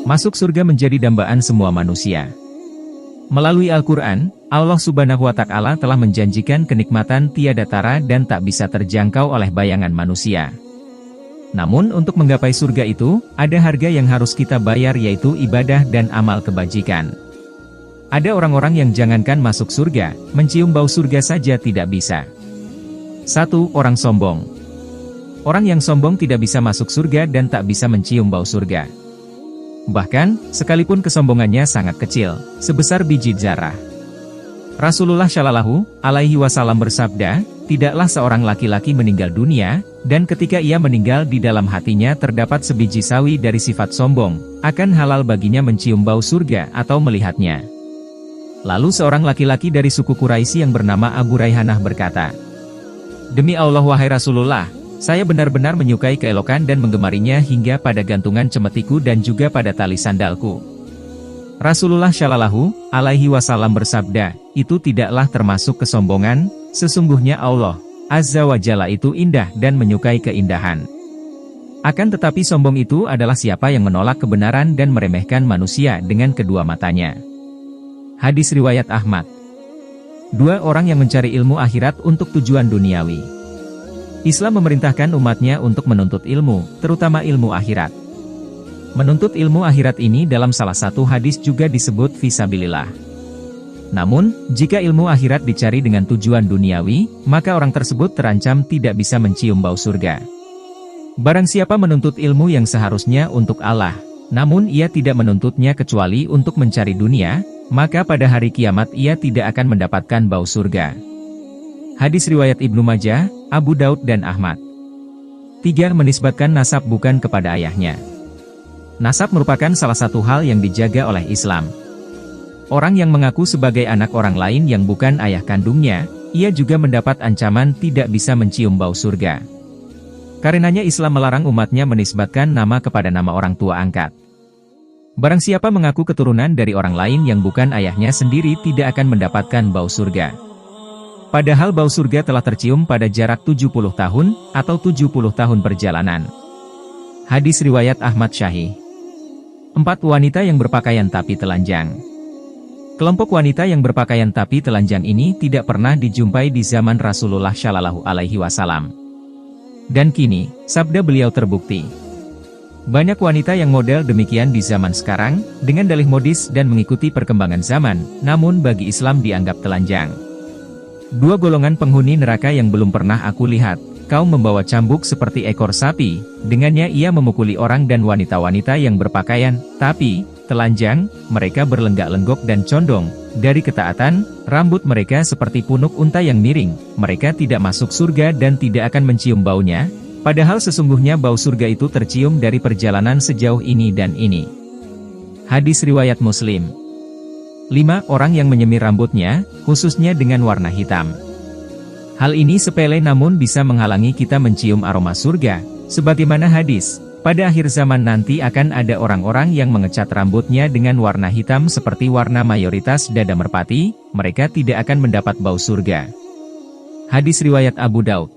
Masuk surga menjadi dambaan semua manusia. Melalui Al-Quran, Allah Subhanahu wa Ta'ala telah menjanjikan kenikmatan tiada tara dan tak bisa terjangkau oleh bayangan manusia. Namun untuk menggapai surga itu, ada harga yang harus kita bayar, yaitu ibadah dan amal kebajikan. Ada orang-orang yang jangankan masuk surga, mencium bau surga saja tidak bisa. 1. Orang sombong. Orang yang sombong tidak bisa masuk surga dan tak bisa mencium bau surga. Bahkan, sekalipun kesombongannya sangat kecil, sebesar biji zarah. Rasulullah Shallallahu Alaihi Wasallam bersabda, tidaklah seorang laki-laki meninggal dunia, dan ketika ia meninggal di dalam hatinya terdapat sebiji sawi dari sifat sombong, akan halal baginya mencium bau surga atau melihatnya. Lalu seorang laki-laki dari suku Quraisy yang bernama Abu Raihanah berkata, "Demi Allah wahai Rasulullah, saya benar-benar menyukai keelokan dan menggemarinya hingga pada gantungan cemetiku dan juga pada tali sandalku." Rasulullah Shallallahu Alaihi Wasallam bersabda, itu tidaklah termasuk kesombongan, sesungguhnya Allah Azza wa Jalla itu indah dan menyukai keindahan. Akan tetapi sombong itu adalah siapa yang menolak kebenaran dan meremehkan manusia dengan kedua matanya. Hadis riwayat Ahmad. 2. Orang yang mencari ilmu akhirat untuk tujuan duniawi. Islam memerintahkan umatnya untuk menuntut ilmu, terutama ilmu akhirat. Menuntut ilmu akhirat ini dalam salah satu hadis juga disebut fisabilillah. Namun, jika ilmu akhirat dicari dengan tujuan duniawi, maka orang tersebut terancam tidak bisa mencium bau surga. Barang siapa menuntut ilmu yang seharusnya untuk Allah, namun ia tidak menuntutnya kecuali untuk mencari dunia, maka pada hari kiamat ia tidak akan mendapatkan bau surga. Hadis riwayat Ibnu Majah, Abu Daud dan Ahmad. 3. Menisbatkan nasab bukan kepada ayahnya. Nasab merupakan salah satu hal yang dijaga oleh Islam. Orang yang mengaku sebagai anak orang lain yang bukan ayah kandungnya, ia juga mendapat ancaman tidak bisa mencium bau surga. Karenanya Islam melarang umatnya menisbatkan nama kepada nama orang tua angkat. Barang siapa mengaku keturunan dari orang lain yang bukan ayahnya sendiri tidak akan mendapatkan bau surga. Padahal bau surga telah tercium pada jarak 70 tahun, atau 70 tahun perjalanan. Hadis riwayat Ahmad Syahih. 4. Wanita yang berpakaian tapi telanjang. Kelompok wanita yang berpakaian tapi telanjang ini tidak pernah dijumpai di zaman Rasulullah Shallallahu Alaihi Wasallam. Dan kini, sabda beliau terbukti. Banyak wanita yang model demikian di zaman sekarang, dengan dalih modis dan mengikuti perkembangan zaman, namun bagi Islam dianggap telanjang. 2. Golongan penghuni neraka yang belum pernah aku lihat, kaum membawa cambuk seperti ekor sapi, dengannya ia memukuli orang dan wanita-wanita yang berpakaian, tapi telanjang, mereka berlenggak-lenggok dan condong, dari ketaatan, rambut mereka seperti punuk unta yang miring, mereka tidak masuk surga dan tidak akan mencium baunya, padahal sesungguhnya bau surga itu tercium dari perjalanan sejauh ini dan ini. Hadis riwayat Muslim. 5. Orang yang menyemir rambutnya, khususnya dengan warna hitam. Hal ini sepele namun bisa menghalangi kita mencium aroma surga, sebagaimana hadis, pada akhir zaman nanti akan ada orang-orang yang mengecat rambutnya dengan warna hitam seperti warna mayoritas dada merpati, mereka tidak akan mendapat bau surga. Hadis riwayat Abu Daud.